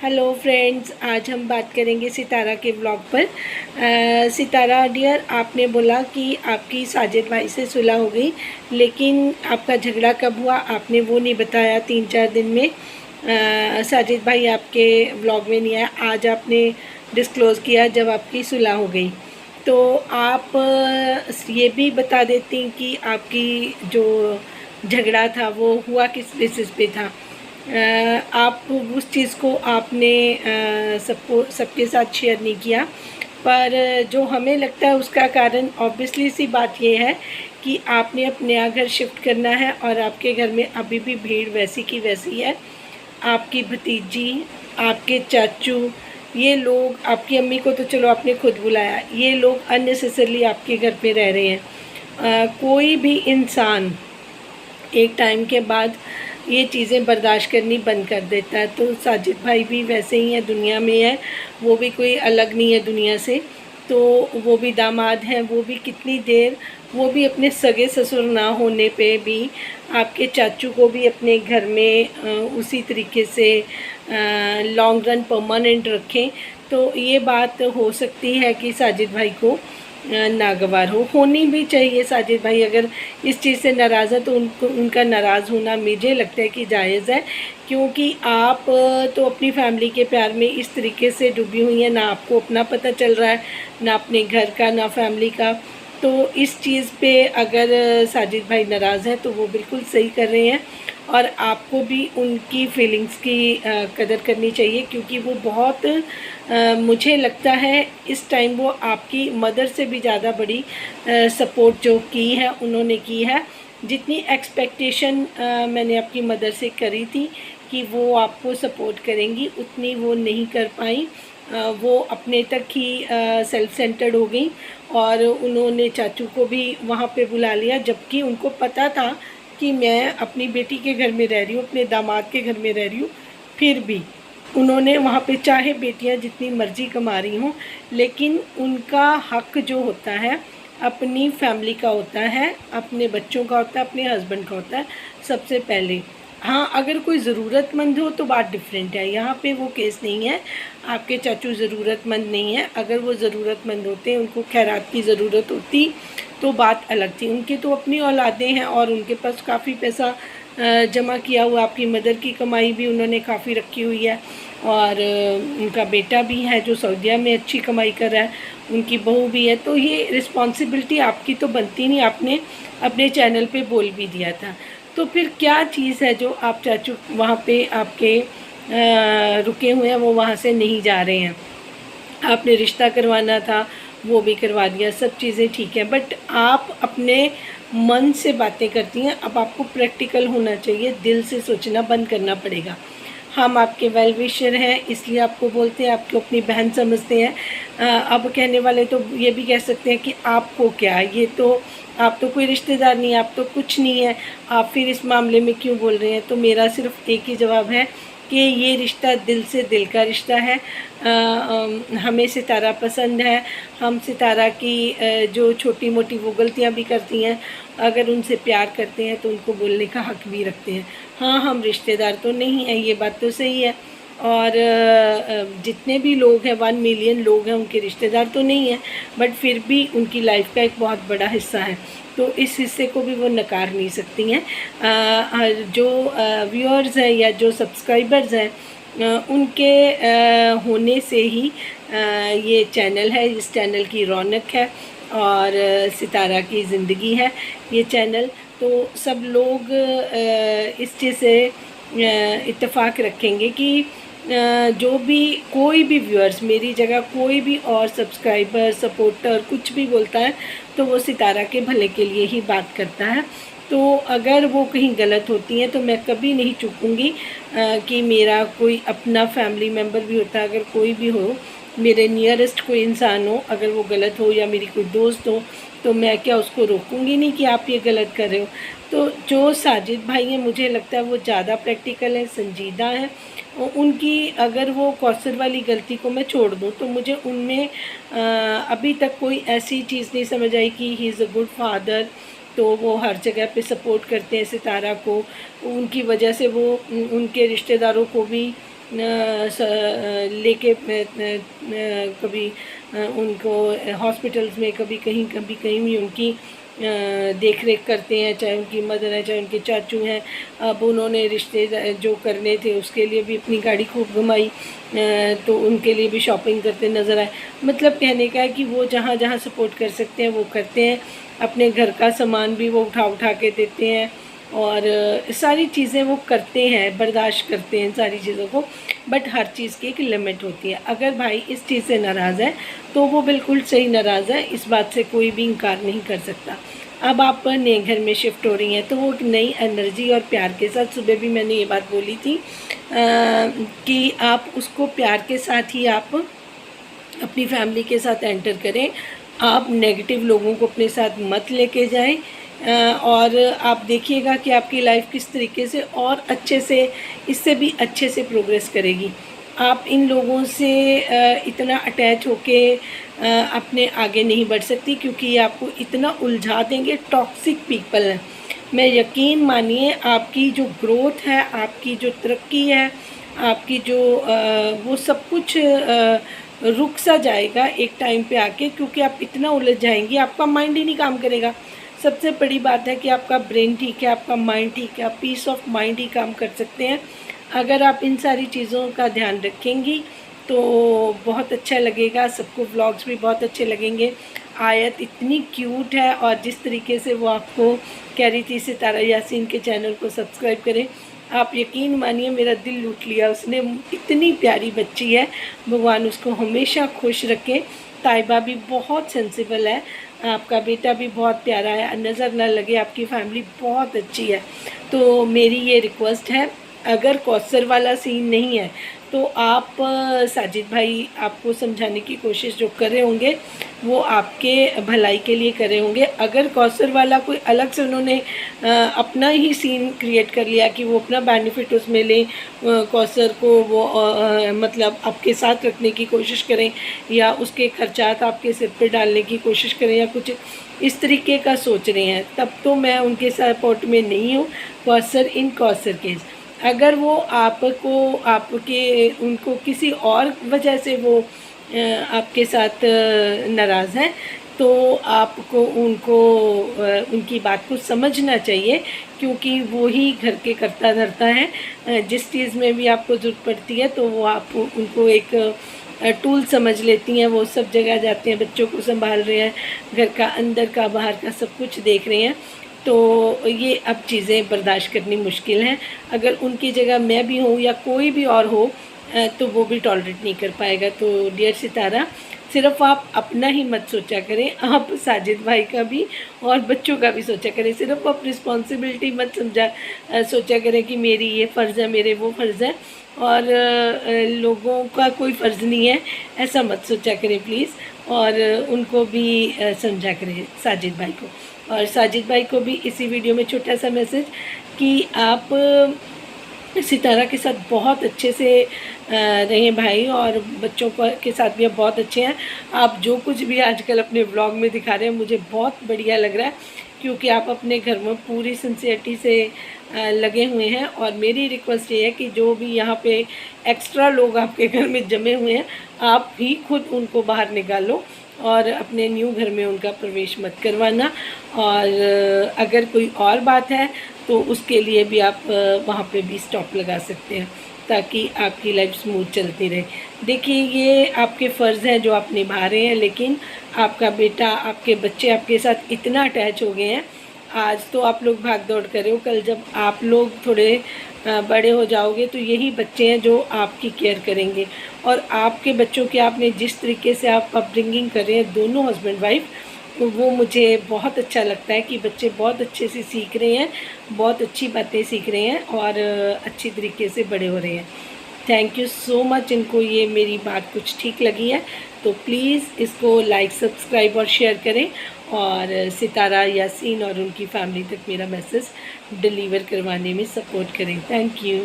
Hello friends, आज हम बात करेंगे सितारा के ब्लॉग पर। सितारा डियर, आपने बोला कि आपकी साजिद भाई से सुलह हो गई, लेकिन आपका झगड़ा कब हुआ आपने वो नहीं बताया। 3-4 दिन में साजिद भाई आपके ब्लॉग में नहीं आया। आज आपने डिस्क्लोज़ किया जब आपकी सुलह हो गई। तो आप ये भी बता देती कि आपकी जो झगड़ा था वो हुआ किस बेसिस पे था। आप उस चीज़ को आपने सबके साथ शेयर नहीं किया, पर जो हमें लगता है उसका कारण ऑब्वियसली सी बात ये है कि आपने अपने नया घर शिफ्ट करना है और आपके घर में अभी भी भीड़ वैसी की वैसी है। आपकी भतीजी, आपके चाचू, ये लोग, आपकी अम्मी को तो चलो आपने खुद बुलाया, ये लोग अननेसेसरली आपके घर पे रह रहे हैं। कोई भी इंसान एक टाइम के बाद ये चीज़ें बर्दाश्त करनी बंद कर देता है। तो साजिद भाई भी वैसे ही है, दुनिया में है, वो भी कोई अलग नहीं है दुनिया से। तो वो भी दामाद हैं, वो भी कितनी देर, वो भी अपने सगे ससुर ना होने पे भी आपके चाचू को भी अपने घर में उसी तरीके से लॉन्ग रन परमानेंट रखें। तो ये बात हो सकती है कि साजिद भाई को नागवार होनी भी चाहिए। साजिद भाई अगर इस चीज़ से नाराज़ है तो उनको, उनका नाराज़ होना मुझे लगता है कि जायज़ है, क्योंकि आप तो अपनी फैमिली के प्यार में इस तरीके से डूबी हुई हैं, ना आपको अपना पता चल रहा है, ना अपने घर का, ना फैमिली का। तो इस चीज़ पे अगर साजिद भाई नाराज़ हैं तो वो बिल्कुल सही कर रहे हैं, और आपको भी उनकी फीलिंग्स की कदर करनी चाहिए, क्योंकि वो बहुत मुझे लगता है इस टाइम वो आपकी मदर से भी ज़्यादा बड़ी सपोर्ट जो की है उन्होंने की है। जितनी एक्सपेक्टेशन मैंने आपकी मदर से करी थी कि वो आपको सपोर्ट करेंगी, उतनी वो नहीं कर पाई। वो अपने तक ही सेल्फ सेंटर्ड हो गई, और उन्होंने चाचू को भी वहाँ पे बुला लिया, जबकि उनको पता था कि मैं अपनी बेटी के घर में रह रही हूँ, अपने दामाद के घर में रह रही हूँ। फिर भी उन्होंने वहाँ पे, चाहे बेटियाँ जितनी मर्ज़ी कमा रही हों, लेकिन उनका हक़ जो होता है अपनी फैमिली का होता है, अपने बच्चों का होता है, अपने हस्बैंड का होता है सबसे पहले। हाँ, अगर कोई ज़रूरतमंद हो तो बात डिफरेंट है, यहाँ पे वो केस नहीं है। आपके चाचू ज़रूरतमंद नहीं है, अगर वो ज़रूरतमंद होते, उनको खैरात की ज़रूरत होती तो बात अलग थी। उनकी तो अपनी औलादें हैं और उनके पास काफ़ी पैसा जमा किया हुआ, आपकी मदर की कमाई भी उन्होंने काफ़ी रखी हुई है, और उनका बेटा भी है जो सऊदीया में अच्छी कमाई कर रहा है, उनकी बहू भी है। तो ये रिस्पॉन्सिबिलिटी आपकी तो बनती नहीं, आपने अपने चैनल पे बोल भी दिया था। तो फिर क्या चीज़ है जो आप चाचू वहाँ पे आपके रुके हुए हैं, वो वहाँ से नहीं जा रहे हैं। आपने रिश्ता करवाना था वो भी करवा दिया, सब चीज़ें ठीक है, बट आप अपने मन से बातें करती हैं। अब आपको प्रैक्टिकल होना चाहिए, दिल से सोचना बंद करना पड़ेगा। हम आपके वेल विशर हैं, इसलिए आपको बोलते हैं, आपको अपनी बहन समझते हैं। अब कहने वाले तो ये भी कह सकते हैं कि आपको क्या, ये तो आप तो कोई रिश्तेदार नहीं, आप तो कुछ नहीं है, आप फिर इस मामले में क्यों बोल रहे हैं। तो मेरा सिर्फ एक ही जवाब है कि ये रिश्ता दिल से दिल का रिश्ता है। हमें सितारा पसंद है, हम सितारा की जो छोटी मोटी वो गलतियाँ भी करती हैं, अगर उनसे प्यार करते हैं तो उनको बोलने का हक़ भी रखते हैं। हाँ, हम रिश्तेदार तो नहीं हैं, ये बात तो सही है, और जितने भी लोग हैं, 1 मिलियन लोग हैं, उनके रिश्तेदार तो नहीं हैं, बट फिर भी उनकी लाइफ का एक बहुत बड़ा हिस्सा है, तो इस हिस्से को भी वो नकार नहीं सकती हैं। जो व्यूअर्स हैं या जो सब्सक्राइबर्स हैं, उनके होने से ही ये चैनल है, इस चैनल की रौनक है, और सितारा की ज़िंदगी है ये चैनल। तो सब लोग इस चीज़ से इत्तेफाक रखेंगे कि जो भी, कोई भी व्यूअर्स, मेरी जगह कोई भी और सब्सक्राइबर, सपोर्टर कुछ भी बोलता है तो वो सितारा के भले के लिए ही बात करता है। तो अगर वो कहीं गलत होती हैं तो मैं कभी नहीं चूकूँगी कि मेरा कोई अपना फैमिली मेम्बर भी होता है, अगर कोई भी हो, मेरे नियरेस्ट कोई इंसान हो, अगर वो गलत हो, या मेरी कोई दोस्त हो, तो मैं क्या उसको रोकूंगी नहीं कि आप ये गलत कर रहे हो। तो जो साजिद भाई हैं, मुझे लगता है वो ज़्यादा प्रैक्टिकल है, संजीदा है। उनकी अगर वो कौसर वाली गलती को मैं छोड़ दूँ तो मुझे उनमें अभी तक कोई ऐसी चीज़ नहीं समझ आई कि he is a good father, तो वो हर जगह पे सपोर्ट करते हैं सितारा को। उनकी वजह से वो उनके रिश्तेदारों को भी लेके कभी उनको हॉस्पिटल्स में कभी कहीं भी उनकी देख रेख करते हैं, चाहे उनकी मदर है चाहे उनके चाचू हैं। अब उन्होंने रिश्ते जो करने थे उसके लिए भी अपनी गाड़ी खूब घुमाई, तो उनके लिए भी शॉपिंग करते नज़र आए। मतलब कहने का है कि वो जहाँ जहाँ सपोर्ट कर सकते हैं वो करते हैं। अपने घर का सामान भी वो उठा के देते हैं और सारी चीज़ें वो करते हैं, बर्दाश्त करते हैं सारी चीज़ों को। बट हर चीज़ की एक लिमिट होती है। अगर भाई इस चीज़ से नाराज़ है तो वो बिल्कुल सही नाराज़ है, इस बात से कोई भी इनकार नहीं कर सकता। अब आप नए घर में शिफ्ट हो रही हैं तो वो एक नई एनर्जी और प्यार के साथ, सुबह भी मैंने ये बात बोली थी कि आप उसको प्यार के साथ ही आप अपनी फैमिली के साथ एंटर करें। आप नेगेटिव लोगों को अपने साथ मत लेके जाएं और आप देखिएगा कि आपकी लाइफ किस तरीके से और अच्छे से, इससे भी अच्छे से प्रोग्रेस करेगी। आप इन लोगों से इतना अटैच होके अपने आगे नहीं बढ़ सकती, क्योंकि ये आपको इतना उलझा देंगे। टॉक्सिक पीपल हैं। मैं यकीन मानिए आपकी जो ग्रोथ है, आपकी जो तरक्की है, आपकी जो वो सब कुछ रुक सा जाएगा एक टाइम पे आके, क्योंकि आप इतना उलझ जाएंगी, आपका माइंड ही नहीं काम करेगा। सबसे बड़ी बात है कि आपका ब्रेन ठीक है, आपका माइंड ठीक है, आप पीस ऑफ माइंड ही काम कर सकते हैं। अगर आप इन सारी चीज़ों का ध्यान रखेंगी तो बहुत अच्छा लगेगा, सबको व्लॉग्स भी बहुत अच्छे लगेंगे। आयत इतनी क्यूट है और जिस तरीके से वो आपको कह रही थी सितारा यासीन के चैनल को सब्सक्राइब करें, आप यकीन मानिए मेरा दिल लूट लिया उसने। इतनी प्यारी बच्ची है, भगवान उसको हमेशा खुश रखे। ताइबा भी बहुत सेंसिबल है, आपका बेटा भी बहुत प्यारा है, नज़र ना लगे, आपकी फैमिली बहुत अच्छी है। तो मेरी ये रिक्वेस्ट है, अगर कौसर वाला सीन नहीं है तो आप साजिद भाई आपको समझाने की कोशिश जो कर रहे होंगे वो आपके भलाई के लिए कर रहे होंगे। अगर कौसर वाला कोई अलग से उन्होंने अपना ही सीन क्रिएट कर लिया कि वो अपना बेनिफिट उसमें लें, कौसर को वो मतलब आपके साथ रखने की कोशिश करें या उसके खर्चात आपके सिर पे डालने की कोशिश करें या कुछ इस तरीके का सोच रहे हैं, तब तो मैं उनके सपोर्ट में नहीं हूँ। कौसर इन कौसर केस, अगर वो आपको आपके उनको किसी और वजह से वो आपके साथ नाराज़ हैं तो आपको उनको उनकी बात को समझना चाहिए, क्योंकि वो ही घर के करता धरता है। जिस चीज़ में भी आपको ज़रूरत पड़ती है तो वो आप उनको एक टूल समझ लेती हैं। वो सब जगह जाते हैं, बच्चों को संभाल रहे हैं, घर का अंदर का बाहर का सब कुछ देख रहे हैं। तो ये अब चीज़ें बर्दाश्त करनी मुश्किल हैं। अगर उनकी जगह मैं भी हूँ या कोई भी और हो तो वो भी टॉलरेट नहीं कर पाएगा। तो डियर सितारा, सिर्फ आप अपना ही मत सोचा करें, आप साजिद भाई का भी और बच्चों का भी सोचा करें। सिर्फ आप रिस्पॉन्सिबिलिटी मत सोचा करें कि मेरी ये फ़र्ज़ है, मेरे वो फ़र्ज़ है और लोगों का कोई फ़र्ज़ नहीं है, ऐसा मत सोचा करें प्लीज़। और उनको भी समझा करें साजिद भाई को। और साजिद भाई को भी इसी वीडियो में छोटा सा मैसेज कि आप सितारा के साथ बहुत अच्छे से रहें भाई, और बच्चों के साथ भी आप बहुत अच्छे हैं। आप जो कुछ भी आजकल अपने व्लॉग में दिखा रहे हैं मुझे बहुत बढ़िया लग रहा है, क्योंकि आप अपने घर में पूरी सिंसियरिटी से लगे हुए हैं। और मेरी रिक्वेस्ट ये है कि जो भी यहाँ पे एक्स्ट्रा लोग आपके घर में जमे हुए हैं, आप भी खुद उनको बाहर निकालो और अपने न्यू घर में उनका प्रवेश मत करवाना। और अगर कोई और बात है तो उसके लिए भी आप वहाँ पे भी स्टॉप लगा सकते हैं, ताकि आपकी लाइफ स्मूथ चलती रहे। देखिए, ये आपके फ़र्ज़ हैं जो आप निभा रहे हैं, लेकिन आपका बेटा, आपके बच्चे आपके साथ इतना अटैच हो गए हैं। आज तो आप लोग भाग दौड़ कर रहे हो, कल जब आप लोग थोड़े बड़े हो जाओगे तो यही बच्चे हैं जो आपकी केयर करेंगे। और आपके बच्चों की आपने जिस तरीके से आप अपब्रिंगिंग कर रहे हैं दोनों हस्बैंड वाइफ, तो वो मुझे बहुत अच्छा लगता है कि बच्चे बहुत अच्छे से सीख रहे हैं, बहुत अच्छी बातें सीख रहे हैं और अच्छी तरीके से बड़े हो रहे हैं। Thank you so much. इनको ये मेरी बात कुछ ठीक लगी है तो प्लीज़ इसको लाइक, सब्सक्राइब और शेयर करें और सितारा यासीन और उनकी फैमिली तक मेरा मैसेज डिलीवर करवाने में सपोर्ट करें। Thank you.